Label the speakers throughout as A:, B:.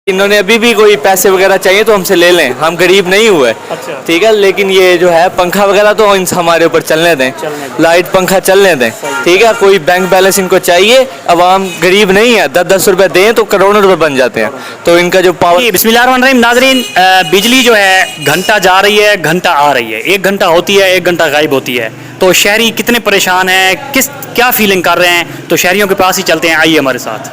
A: इन्होंने अभी भी कोई पैसे वगैरह चाहिए तो हमसे ले लें, हम गरीब नहीं हुए।
B: अच्छा।
A: ठीक है, लेकिन ये जो है पंखा वगैरह तो हमारे ऊपर चलने दें, लाइट पंखा चलने दें। ठीक है, कोई बैंक बैलेंस इनको चाहिए, अवाम गरीब नहीं है, 10-10 रुपए दें तो करोड़ों रुपए बन जाते हैं। तो इनका जो पावर।
B: बिस्मिल्लाहिर्रहमानिर्रहीम। नाजरीन, बिजली जो है घंटा जा रही है घंटा आ रही है, 1 घंटा होती है 1 घंटा गायब होती है। तो शहरी कितने परेशान हैं, क्या फीलिंग कर रहे हैं, तो शहरियों के पास ही चलते हैं, आइए हमारे साथ।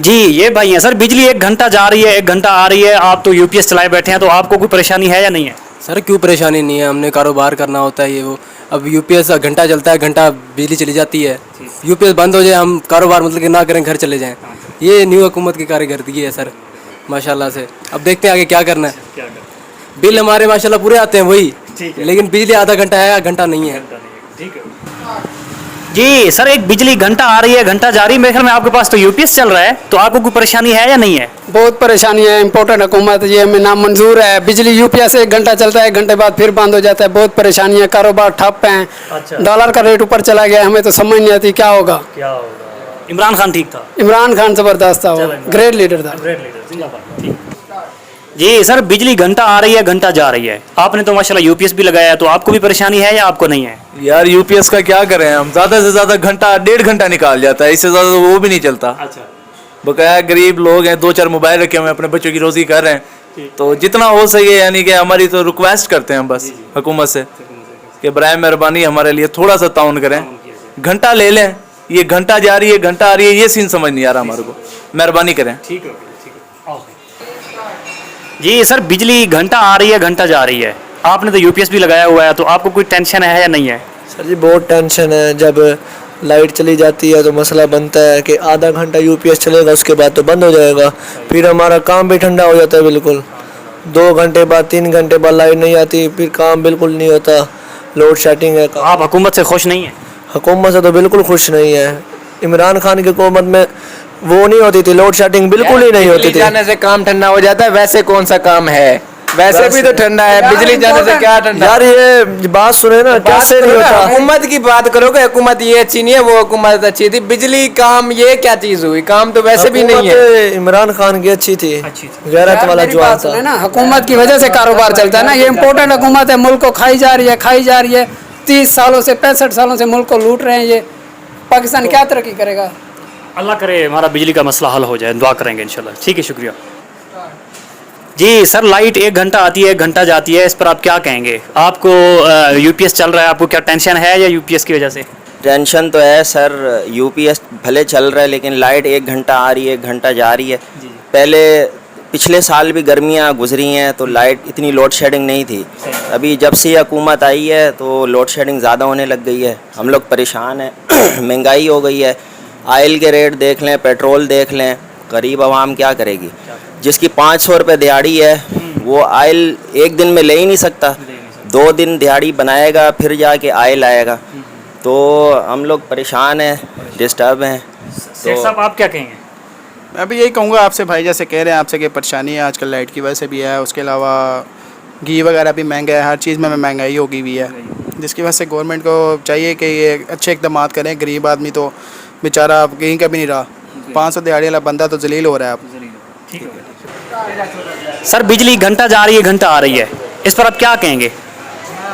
B: जी ये भाई हैं सर, बिजली 1 घंटा जा रही है 1 घंटा आ रही है, आप तो यूपीएस चलाए बैठे हैं, तो आपको कोई परेशानी है या नहीं है?
C: सर क्यों परेशानी नहीं है, हमने कारोबार करना होता है ये वो। अब यूपीएस घंटा चलता है, घंटा बिजली चली जाती है, यूपीएस बंद हो जाए हम कारोबार मतलब कि ना करें, घर चले जाएं। ये न्यू हुकूमत की कारीगरी है सर, माशाल्लाह से। अब देखते हैं आगे क्या करना है। बिल हमारे माशाल्लाह पूरे आते हैं वही, लेकिन बिजली आधा घंटा है घंटा नहीं है।
B: जी सर, एक बिजली घंटा आ रही है घंटा जा रही है, मेरे ख्याल में आपके पास तो यूपीएस चल रहा है, तो आपको कोई परेशानी है या नहीं है?
D: बहुत परेशानी है, इम्पोर्टेंट हुकूमत ये हमें नामंजूर है। बिजली यूपीएस 1 घंटा चलता है, 1 घंटे बाद फिर बंद हो जाता है, बहुत परेशानी है, कारोबार ठप हैं।
B: अच्छा।
D: डॉलर का रेट ऊपर चला गया, हमें तो समझ नहीं आती क्या होगा।
B: इमरान खान ठीक था?
D: इमरान खान जबरदस्त था, वो ग्रेट लीडर था।
B: जी सर, बिजली घंटा आ रही है घंटा जा रही है, आपने तो माशाल्लाह यूपीएस भी लगाया है, तो आपको भी परेशानी है या आपको नहीं है?
A: यार यूपीएस का क्या करें हम, ज्यादा से ज्यादा घंटा 1.5 घंटा निकाल जाता है, इससे ज्यादा तो वो भी नहीं चलता।
B: अच्छा।
A: बकाया गरीब लोग हैं, 2-4 मोबाइल रखे हुए अपने बच्चों की रोजी कर रहे हैं, तो जितना हो सके यानी कि हमारी तो रिक्वेस्ट करते हैं बस हुकूमत से कि बराए मेहरबानी हमारे लिए थोड़ा सा ताउन करें, घंटा ले लें। ये घंटा जा रही है घंटा आ रही है, ये सीन समझ नहीं आ रहा हमारे को, मेहरबानी करें।
B: ठीक है। जी सर, बिजली घंटा आ रही है घंटा जा रही है, आपने तो यूपीएस भी लगाया हुआ है, तो आपको कोई टेंशन है या नहीं है?
E: सर जी बहुत टेंशन है, जब लाइट चली जाती है तो मसला बनता है कि आधा घंटा यूपीएस चलेगा, उसके बाद तो बंद हो जाएगा, फिर हमारा काम भी ठंडा हो जाता है बिल्कुल। 2 घंटे बाद 3 घंटे बाद लाइट नहीं आती, फिर काम बिल्कुल नहीं होता, लोड शेडिंग है।
B: आप हुकूमत से खुश नहीं है?
E: हुकूमत से तो बिल्कुल खुश नहीं है। इमरान खान की हुकूमत में वो नहीं होती थी, लोड शेडिंग बिल्कुल ही नहीं होती थी।
F: जाने से काम ठंडा हो जाता है, वैसे कौन सा काम है, वैसे भी तो ठंडा है, बिजली जाने से क्या ठंडा?
E: यार ये बात सुने ना, कैसे नहीं होता।
F: हुकूमत की बात करोगे, हुकूमत ये अच्छी नहीं है वो हुकूमत अच्छी थी, बिजली काम ये क्या चीज हुई, काम तो वैसे भी नहीं है।
E: इमरान खान की अच्छी थी, गैरत वाला जवान था
D: ना, हुकूमत की वजह से कारोबार चलता है ना, ये इम्पोर्टेंट हुकूमत है, मुल्क को खाई जा रही है 30 सालों से 65 सालों से मुल्क को लूट रहे हैं। ये पाकिस्तान क्या तरक्की करेगा?
B: अल्लाह करे हमारा बिजली का मसला हल हो जाए, दुआ करेंगे इंशाल्लाह। ठीक है, शुक्रिया। जी सर, लाइट 1 घंटा आती है 1 घंटा जाती है, इस पर आप क्या कहेंगे? आपको यूपीएस चल रहा है, आपको क्या टेंशन है या यूपीएस की वजह से?
G: टेंशन तो है सर, यूपीएस भले चल रहा है लेकिन लाइट 1 घंटा आ रही है 1 घंटा जा रही है। पहले पिछले साल भी गर्मियाँ गुजरी हैं तो लाइट इतनी लोड शेडिंग नहीं थी, अभी जब से हुकूमत आई है तो लोड शेडिंग ज़्यादा होने लग गई है, हम लोग परेशान हैं। महंगाई हो गई है, आयल के रेट देख लें, पेट्रोल देख लें, गरीब आवाम क्या करेगी? जिसकी 500 रुपये दिहाड़ी है वो आयल 1 दिन में ले ही नहीं सकता, 2 दिन दिहाड़ी बनाएगा फिर जाके आयल आएगा, तो हम लोग परेशान हैं, डिस्टर्ब हैं।
B: शेख साहब आप क्या कहेंगे?
H: मैं भी यही कहूँगा आपसे भाई, जैसे कह रहे हैं आपसे कि परेशानी है आजकल लाइट की वजह से भी है, उसके अलावा घी वगैरह भी महंगा है, हर चीज़ में महंगाई हो गई हुई है, जिसकी वजह से गवर्नमेंट को चाहिए कि ये अच्छे इक़दाम करें। गरीब आदमी तो बेचारा कहीं का भी नहीं रहा, 500 दिहाड़ी वाला बंदा तो जलील हो रहा है अब।
B: सर, बिजली घंटा जा रही है घंटा आ रही है, इस पर आप क्या कहेंगे?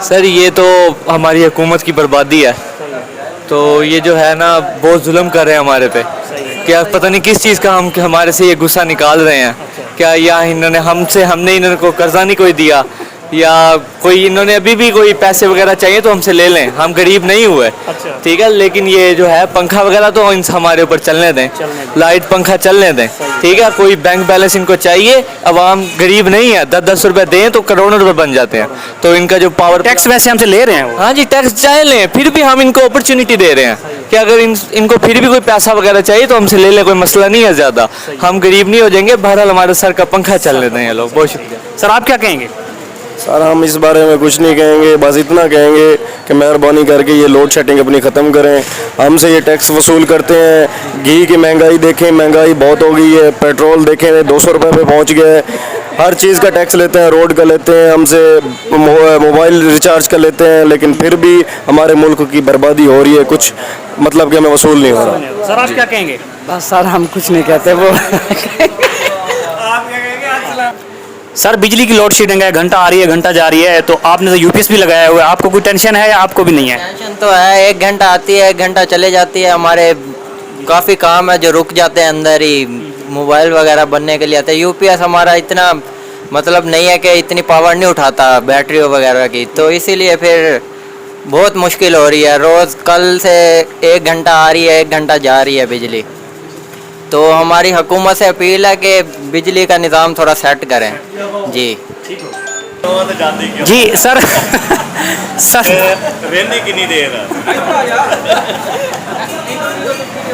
A: सर ये तो हमारी हुकूमत की बर्बादी है, तो ये जो है ना बहुत जुल्म कर रहे हैं हमारे पे, क्या पता नहीं किस चीज़ का हमारे से ये गुस्सा निकाल रहे हैं। क्या या हमने इनको कर्जा नहीं कोई दिया, या कोई इन्होंने अभी भी कोई पैसे वगैरह चाहिए तो हमसे ले लें, हम गरीब नहीं हुए। ठीक है, लेकिन ये जो है पंखा वगैरह तो हमारे ऊपर चलने दें, लाइट पंखा चलने दें। ठीक है, कोई बैंक बैलेंस इनको चाहिए, अवाम गरीब नहीं है, 10-10 रुपए दें तो करोड़ों रुपए बन जाते हैं। तो इनका जो पावर
B: टैक्स वैसे हमसे ले रहे हैं।
A: हाँ जी, टैक्स चाहे लें, फिर भी हम इनको अपॉर्चुनिटी दे रहे हैं कि अगर इनको फिर भी कोई पैसा वगैरह चाहिए तो हमसे ले लें, कोई मसला नहीं है, ज़्यादा हम गरीब नहीं हो जाएंगे। बहरहाल हमारे सर का पंखा चल लेते हैं ये लोग। बहुत शुक्रिया
B: सर, आप क्या कहेंगे?
I: सर हम इस बारे में कुछ नहीं कहेंगे, बस इतना कहेंगे कि मेहरबानी करके ये लोड शेडिंग अपनी ख़त्म करें। हमसे ये टैक्स वसूल करते हैं, घी की महंगाई देखें, महंगाई बहुत हो गई है, पेट्रोल देखें 200 रुपये पे पहुँच गया है, हर चीज़ का टैक्स लेते हैं, रोड का लेते हैं, हमसे मोबाइल रिचार्ज का लेते हैं, लेकिन फिर भी हमारे मुल्क की बर्बादी हो रही है, कुछ मतलब कि हमें वसूल नहीं हो रहा।
B: सर आप क्या कहेंगे?
D: बस सर हम कुछ नहीं कहते, वो
B: सर बिजली की लोड शेडिंग है, घंटा आ रही है घंटा जा रही है, तो आपने तो यूपीएस भी लगाया हुआ है, आपको कोई टेंशन है या आपको भी नहीं है?
J: टेंशन तो है, 1 घंटा आती है 1 घंटा चले जाती है। हमारे काफ़ी काम है जो रुक जाते हैं अंदर ही, मोबाइल वगैरह बनने के लिए आते हैं। यूपीएस हमारा इतना मतलब नहीं है कि इतनी पावर नहीं उठाता बैटरी वगैरह की, तो इसीलिए फिर बहुत मुश्किल हो रही है। रोज़ कल से 1 घंटा आ रही है 1 घंटा जा रही है बिजली। तो हमारी हुकूमत से अपील है कि बिजली का निज़ाम थोड़ा सेट करें जी।
B: जी सर सर
I: रहने की नहीं दे रहा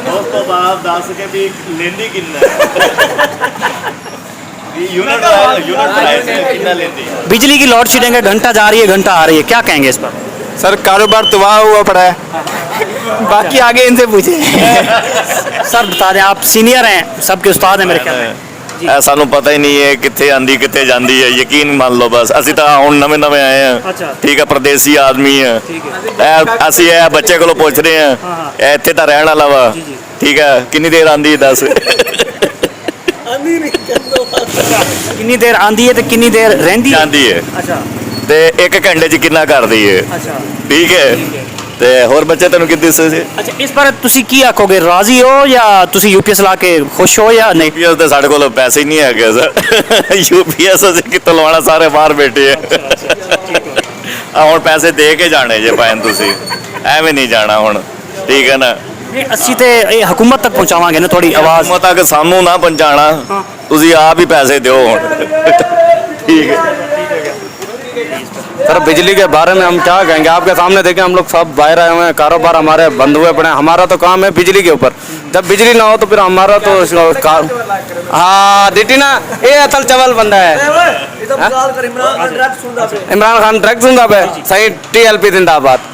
I: दोस्तों बात दस के भी लेंदी कितना
B: बिजली की लोड शेडिंग है, घंटा जा रही है घंटा आ रही है, क्या कहेंगे इस पर?
F: सर कारोबार तबाह हुआ पड़ा है, बाकी आगे इनसे पूछे।
B: सर बता दें, आप सीनियर हैं, सबके उस्ताद हैं मेरे ख्याल में।
I: ਇਹ ਸਾਨੂੰ ਪਤਾ ਹੀ ਨਹੀਂ ਹੈ ਕਿੱਥੇ ਆਂਦੀ ਕਿੱਥੇ ਜਾਂਦੀ ਹੈ, ਯਕੀਨ ਮੰਨ ਲਓ ਬਸ। ਅਸੀਂ ਤਾਂ ਹੁਣ ਨਵੇਂ ਨਵੇਂ ਆਏ ਆ, ਠੀਕ ਹੈ, ਪਰਦੇਸੀ ਆਦਮੀ ਆ। ਅਸੀਂ ਇਹ ਬੱਚੇ ਕੋਲੋਂ ਪੁੱਛ ਰਹੇ ਆ, ਇਹ ਇੱਥੇ ਤਾਂ ਰਹਿਣ ਵਾਲਾ ਵਾ, ਠੀਕ ਹੈ, ਕਿੰਨੀ ਦੇਰ ਆਂਦੀ ਹੈ ਦੱਸ।
B: कितनी देर आंदी है तो कितनी देर रहती है?
I: ਜਾਂਦੀ ਹੈ
B: अच्छा
I: ਤੇ 1 ਘੰਟੇ 'ਚ ਕਿੰਨਾ ਕਰਦੀ ਹੈ,
B: अच्छा
I: ਠੀਕ ਹੈ। ਤੇ ਹੋਰ ਬੱਚੇ ਤੈਨੂੰ ਕੀ ਦੱਸੇ ਸੀ?
B: अच्छा इस बार ਤੁਸੀਂ ਕੀ ਆਖੋਗੇ, ਰਾਜ਼ੀ ਹੋ ਜਾਂ ਤੁਸੀਂ ਯੂਪੀਐਸ ਲਾ ਕੇ ਖੁਸ਼ ਹੋ ਜਾਂ ਨਹੀਂ?
I: ਯੂਪੀਐਸ ਤੇ ਸਾਡੇ ਕੋਲ ਪੈਸੇ ਹੀ ਨਹੀਂ ਹੈਗੇ ਸਰ। ਯੂਪੀਐਸ ਅਸੀਂ ਕਿੱਥੋਂ ਲਵਾਉਣਾ, ਸਾਰੇ ਬਾਹਰ ਬੈਠੇ ਆ। ਆ ਹੁਣ ਪੈਸੇ ਦੇ ਕੇ ਜਾਣੇ ਜੇ ਭਾਵੇਂ ਤੁਸੀਂ, ਐਵੇਂ ਨਹੀਂ ਜਾਣਾ ਹੁਣ, ਠੀਕ ਹੈ ਨਾ।
B: ਨਹੀਂ ਅਸੀਂ ਤੇ ਇਹ ਹਕੂਮਤ ਤੱਕ ਪਹੁੰਚਾਵਾਂਗੇ ਨਾ ਤੁਹਾਡੀ ਆਵਾਜ਼।
I: ਹੁਕੂਮਤ ਤੱਕ ਸਾਨੂੰ ਨਾ ਪਹੁੰਚਾਣਾ, ਤੁਸੀਂ ਆਪ ਹੀ ਪੈਸੇ ਦਿਓ ਹੁਣ, ठीक है।
C: सर बिजली के बारे में हम क्या कहेंगे, आपके सामने देखें, हम लोग सब बाहर आए हुए हैं, कारोबार हमारे बंद हुए पड़े हैं। हमारा तो काम है बिजली के ऊपर, जब बिजली ना हो तो फिर हमारा तो हाँ डिटी ना ये असल चवल बंदा है। इमरान खान डायरेक्ट जिंदाबाद है, सही TLP जिंदाबाद,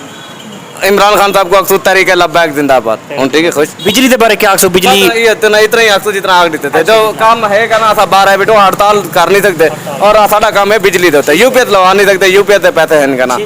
C: इमरान खान साहब को अक्सर तरीके लब्बैक जिंदाबाद। ठीक है खुश।
B: बिजली के बारे क्या आखो? बिजली
C: इतना ही आखो जितना आग देते थे, जो काम है ना सब बाहर है बेटो, हड़ताल कर नहीं सकते और साडा काम है बिजली देते, यूपीएस लगा नहीं सकते, यूपीएस पैसे है इनका ना।